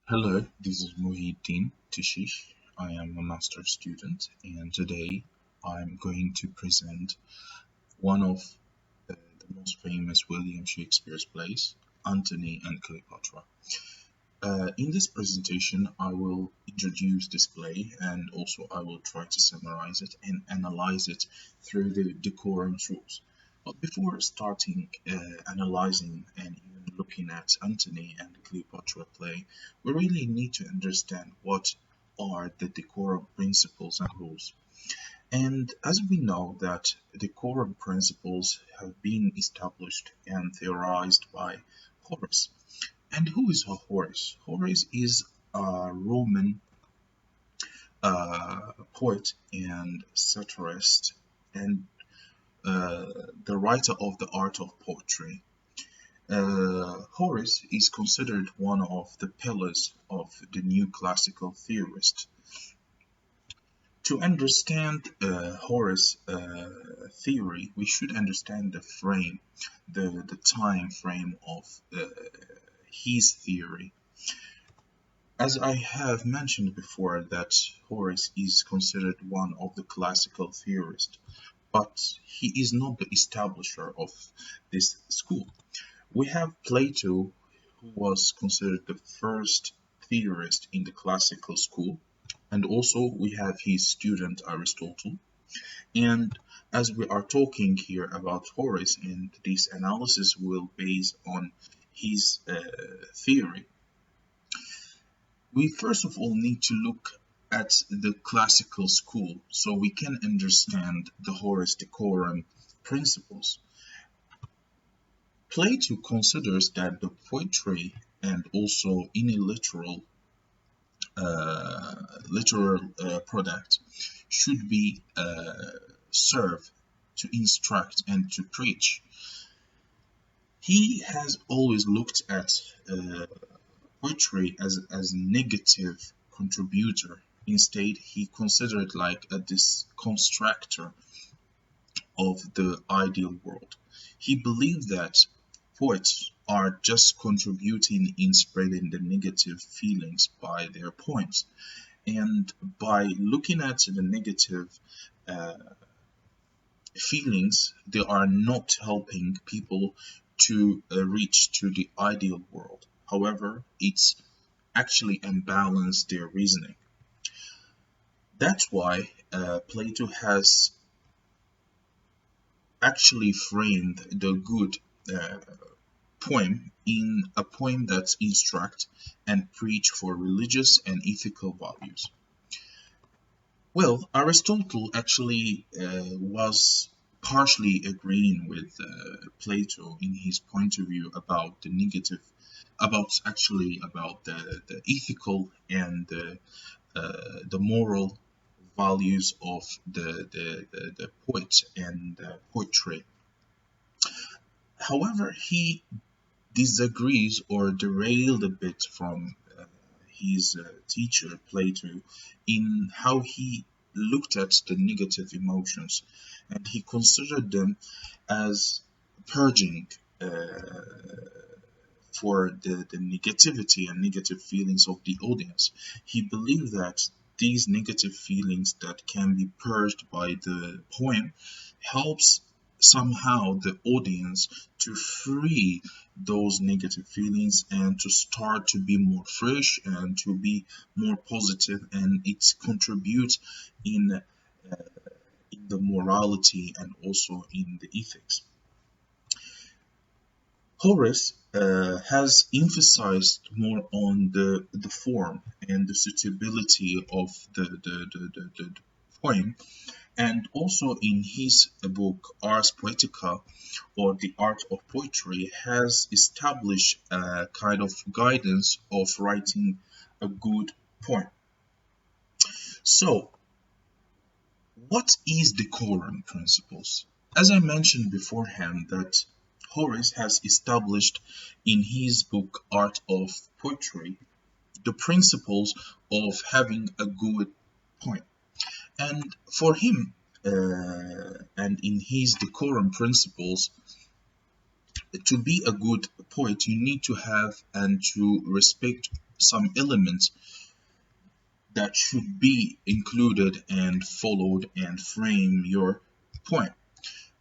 Hello, this is Muhyiddin Tishish. I am a master's student, and today I'm going to present one of the most famous William Shakespeare's plays, Antony and Cleopatra. In this presentation, I will introduce this play and also I will try to summarize it and analyze it through the decorum rules. But before starting analyzing and even looking at Antony and Cleopatra play, we really need to understand what are the decorum principles and rules. And as we know that decorum principles have been established and theorized by Horace. And who is Horace? Horace is a Roman poet and satirist and the writer of the art of poetry. Horace is considered one of the pillars of the new classical theorist. To understand Horace theory, we should understand the time frame of his theory. As I have mentioned before that Horace is considered one of the classical theorists, but he is not the establisher of this school. We have Plato, who was considered the first theorist in the classical school, and also we have his student Aristotle. And as we are talking here about Horace, and this analysis will base on his theory, we first of all need to look at the classical school so we can understand the Horace decorum principles. Plato considers that the poetry and also any literal product should be served to instruct and to preach. He has always looked at poetry as a negative contributor. Instead, he considered like a constructor of the ideal world. He believed that poets are just contributing in spreading the negative feelings by their poems. And by looking at the negative uh, feelings, they are not helping people to reach to the ideal world. However, it's actually imbalance their reasoning. That's why Plato has actually framed the good uh, poem in a poem that instruct and preach for religious and ethical values. Well, Aristotle actually was partially agreeing with Plato in his point of view about the negative, about the ethical and the moral values of the poet and poetry. However, he disagrees or derailed a bit from his teacher Plato in how he looked at the negative emotions, and he considered them as purging for the negativity and negative feelings of the audience. He believed that these negative feelings that can be purged by the poem helps somehow the audience to free those negative feelings and to start to be more fresh and to be more positive, and it contributes uh, in the morality and also in the ethics. Horace has emphasized more on the form and the suitability of the poem, and also in his book Ars Poetica, or the art of poetry, has established a kind of guidance of writing a good poem. So, what is decorum principles? As I mentioned beforehand, that Horace has established in his book Art of Poetry the principles of having a good poem. And for him, and in his decorum principles, to be a good poet, you need to have and to respect some elements that should be included and followed and frame your point.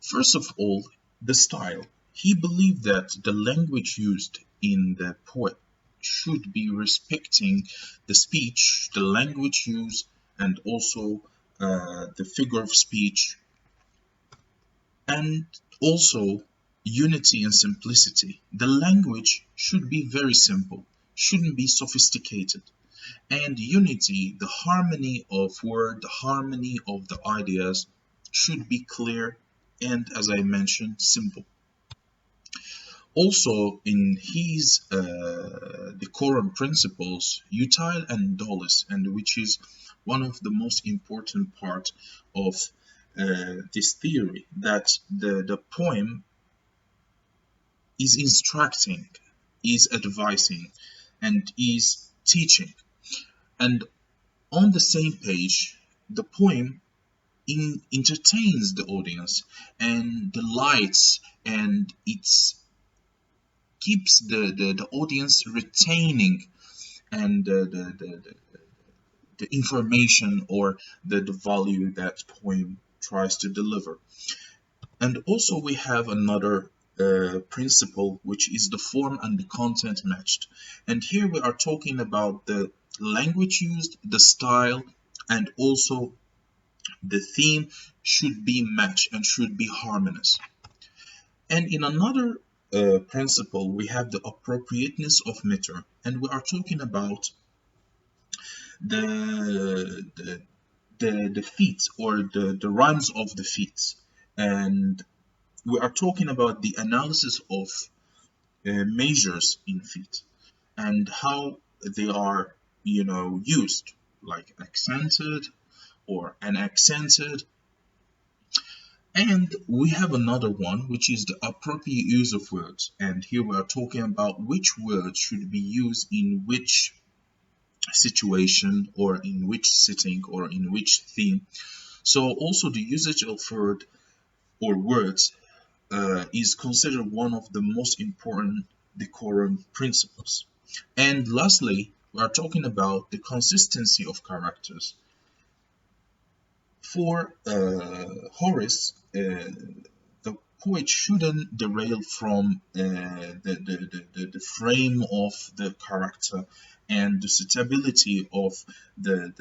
First of all, the style. He believed that the language used in the poem should be respecting the speech, the language used, and also the figure of speech, and also unity and simplicity. The language should be very simple, shouldn't be sophisticated. And unity, the harmony of word, the harmony of the ideas should be clear and, as I mentioned, simple. Also, in his decorum principles, utile and dolus, and which is one of the most important part of this theory, that the poem is instructing, is advising, and is teaching. And on the same page, the poem entertains the audience and delights, and it's keeps the audience retaining and the information or the value that poem tries to deliver. And also we have another principle, which is the form and the content matched. And here we are talking about the language used, the style, and also the theme should be matched and should be harmonious. And in another principle, we have the appropriateness of meter, and we are talking about the the feet or the rhymes of the feet, and we are talking about the analysis of measures in feet and how they are, used, like accented or unaccented. And we have another one, which is the appropriate use of words. And here we are talking about which words should be used in which situation or in which setting or in which theme. So also the usage of word or words is considered one of the most important decorum principles. And lastly, we are talking about the consistency of characters. For Horace, the poet shouldn't derail from the frame of the character and the suitability of the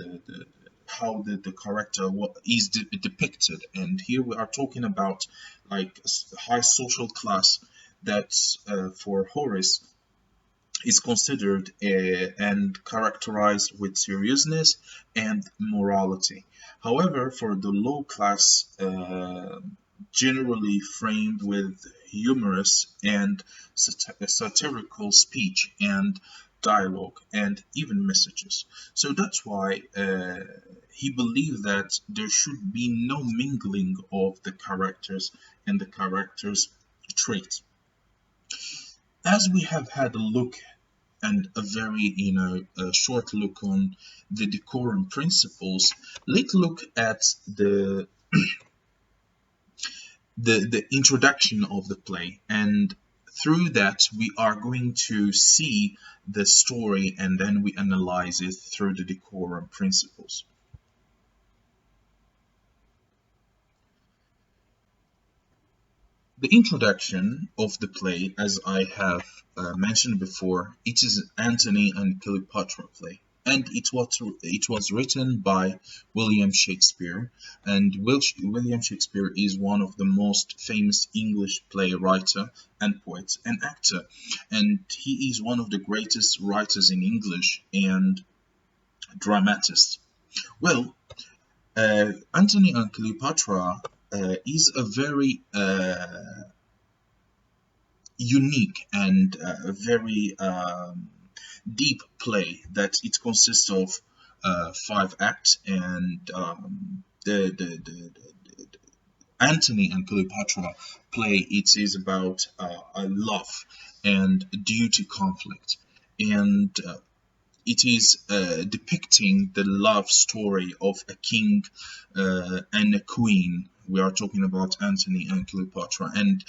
how the character is depicted. And here we are talking about like high social class that for Horace is considered and characterized with seriousness and morality. However, for the low class, generally framed with humorous and satirical speech and dialogue and even messages. So that's why he believed that there should be no mingling of the characters and the characters' traits. As we have had a look and a very a short look on the decorum principles, let's look at the introduction of the play, and through that we are going to see the story and then we analyze it through the decorum principles. The introduction of the play, as I have mentioned before, it is Antony and Cleopatra play, and it was written by William Shakespeare, and William Shakespeare is one of the most famous English playwright and poet and actor, and he is one of the greatest writers in English and dramatist. Well, Antony and Cleopatra is a very unique and very deep play that it consists of five acts, and the Antony and Cleopatra play, it is about a love and duty conflict, and it is depicting the love story of a king and a queen. We are talking about Antony and Cleopatra, and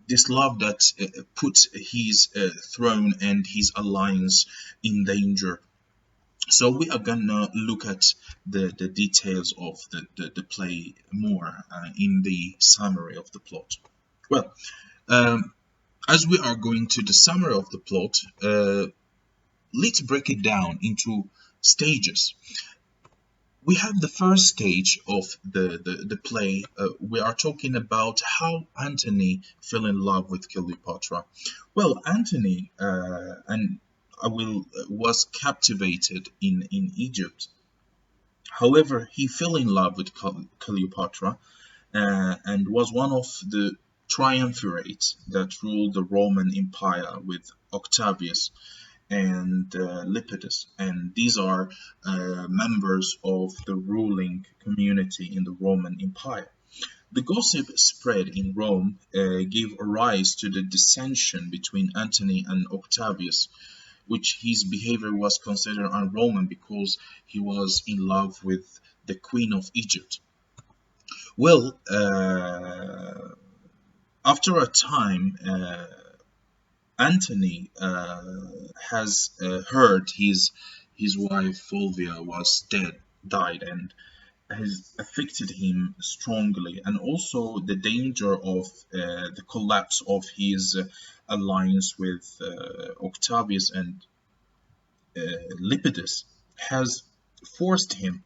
this love that puts his throne and his alliance in danger. So we are gonna look at the details of the play more in the summary of the plot. Well, um, as we are going to the summary of the plot, let's break it down into stages. We have the first stage of the play. We are talking about how Antony fell in love with Cleopatra. Well, Antony and I will was captivated in Egypt. However, he fell in love with Cleopatra and was one of the triumvirate that ruled the Roman Empire with Octavius and Lepidus, and these are members of the ruling community in the Roman Empire. The gossip spread in Rome gave rise to the dissension between Antony and Octavius, which his behavior was considered un-Roman because he was in love with the Queen of Egypt. Well, after a time, Antony has heard his wife Fulvia was died, and has affected him strongly, and also the danger of the collapse of his alliance with Octavius and Lepidus has forced him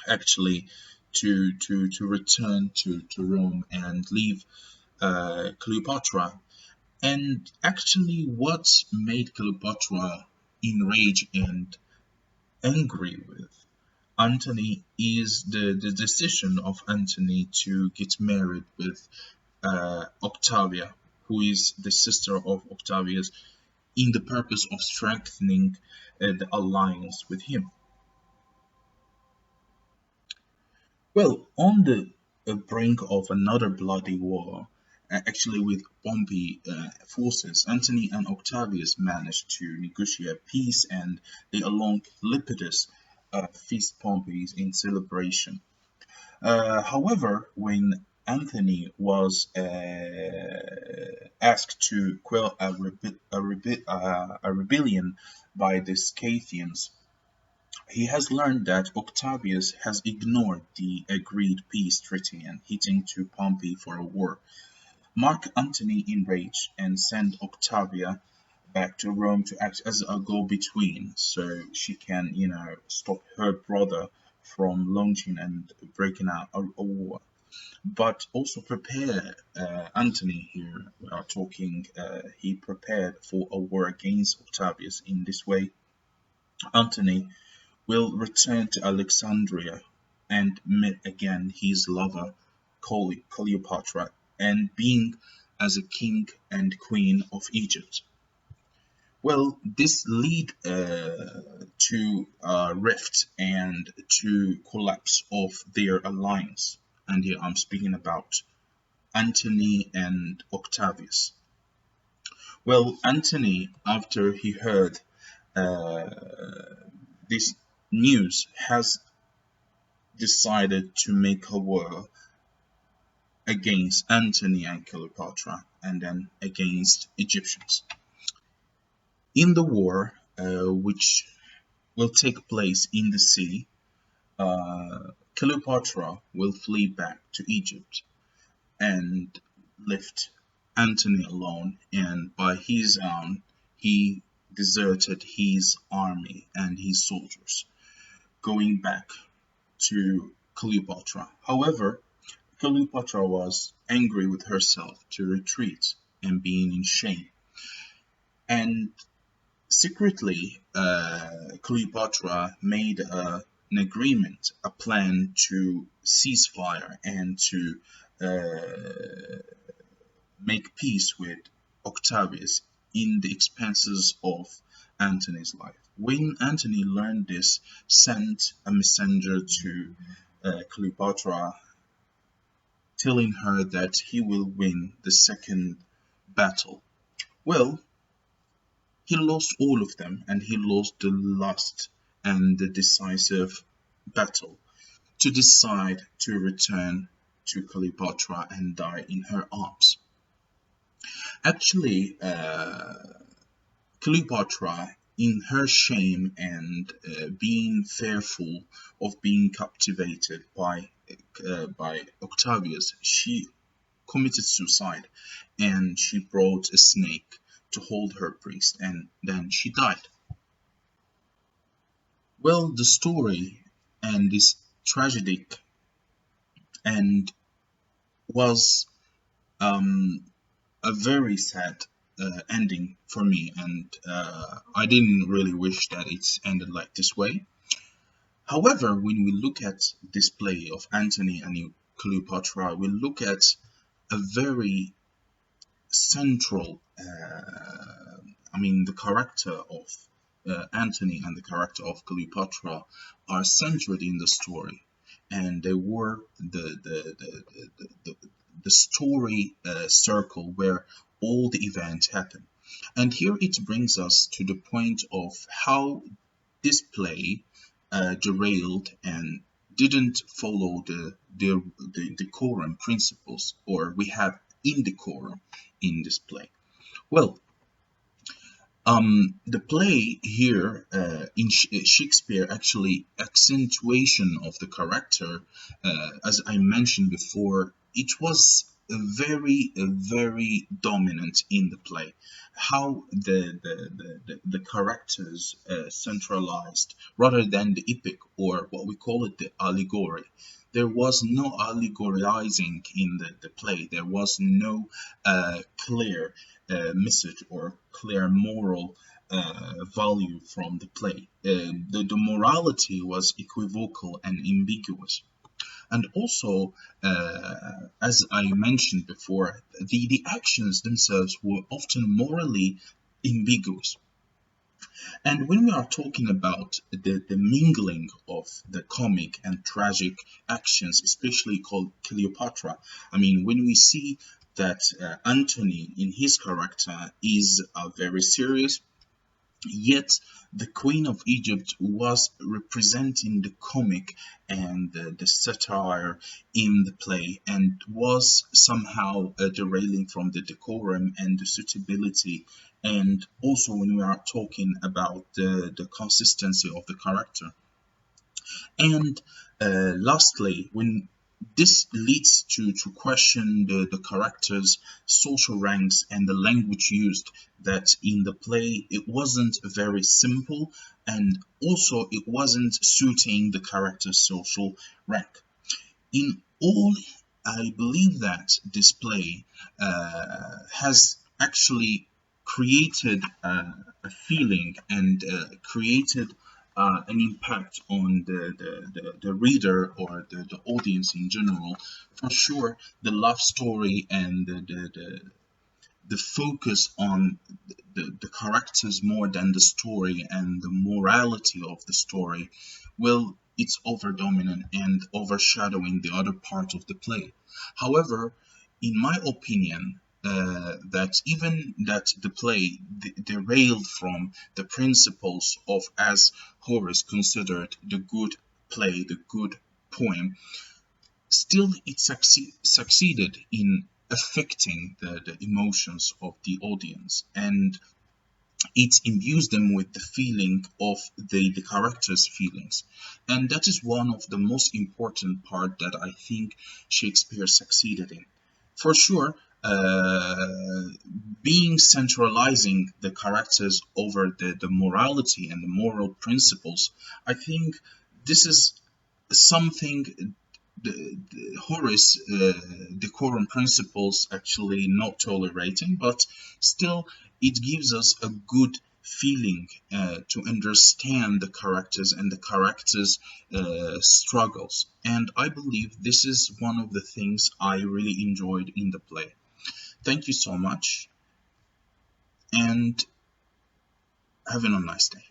actually to return to Rome and leave Cleopatra. And actually, what made Cleopatra enraged and angry with Antony is the decision of Antony to get married with Octavia, who is the sister of Octavius, in the purpose of strengthening the alliance with him. Well, on the brink of another bloody war, actually with Pompey forces, Antony and Octavius managed to negotiate peace, and they, along Lepidus, feast Pompey in celebration. However, when Antony was asked to quell a rebellion by the Scythians, he has learned that Octavius has ignored the agreed peace treaty and hitting to Pompey for a war. Mark Antony enraged and sent Octavia back to Rome to act as a go-between so she can, stop her brother from launching and breaking out a war. But also prepare Antony here, we are talking, he prepared for a war against Octavius. In this way, Antony will return to Alexandria and meet again his lover Cleopatra, and being as a king and queen of Egypt. Well, this lead to a rift and to collapse of their alliance. And here I'm speaking about Antony and Octavius. Well, Antony, after he heard uh, this news, has decided to make a war against Antony and Cleopatra, and then against Egyptians. In the war, which will take place in the sea, Cleopatra will flee back to Egypt and left Antony alone, and by his own, he deserted his army and his soldiers, going back to Cleopatra. However, Cleopatra was angry with herself to retreat and being in shame. And secretly, Cleopatra made an agreement, a plan to cease fire and to make peace with Octavius in the expenses of Antony's life. When Antony learned this, sent a messenger to Cleopatra, telling her that he will win the second battle. Well, he lost all of them, and he lost the last and the decisive battle to decide to return to Cleopatra and die in her arms. Actually, Cleopatra, in her shame and being fearful of being captivated by Octavius, she committed suicide, and she brought a snake to hold her priest, and then she died. Well, the story and this tragic and was um, a very sad ending for me, and I didn't really wish that it's ended like this way. However, when we look at this play of Antony and Cleopatra, we look at a very central, the character of Antony and the character of Cleopatra are centered in the story, and they were the story circle where all the events happen. And here it brings us to the point of how this play derailed and didn't follow the decorum principles, or we have indecorum in this play. Well, the play here in Shakespeare actually accentuation of the character, as I mentioned before, it was very dominant in the play. How the characters centralized rather than the epic, or what we call it the allegory. There was no allegorizing in the play. There was no clear message or clear moral value from the play. The morality was equivocal and ambiguous. And also, as I mentioned before, the actions themselves were often morally ambiguous. And when we are talking about the mingling of the comic and tragic actions, especially called Cleopatra, when we see that Antony in his character is very serious, yet the Queen of Egypt was representing the comic and the satire in the play, and was somehow derailing from the decorum and the suitability. And also, when we are talking about the consistency of the character. And lastly, when this leads to question the characters' social ranks and the language used, that in the play it wasn't very simple, and also it wasn't suiting the character's social rank. In all, I believe that this play has actually created a feeling and created an impact on the reader or the audience in general. For sure, the love story and the focus on the characters more than the story and the morality of the story, well, it's over dominant and overshadowing the other part of the play. However, in my opinion, that even that the play derailed from the principles of, as Horace considered, the good play, the good poem, still it succeeded in affecting the emotions of the audience, and it imbues them with the feeling of the character's feelings. And that is one of the most important part that I think Shakespeare succeeded in. For sure, being centralizing the characters over the morality and the moral principles, I think this is something the Horace decorum principles actually not tolerating, but still it gives us a good feeling to understand the characters and the characters' struggles. And I believe this is one of the things I really enjoyed in the play. Thank you so much, and have a nice day.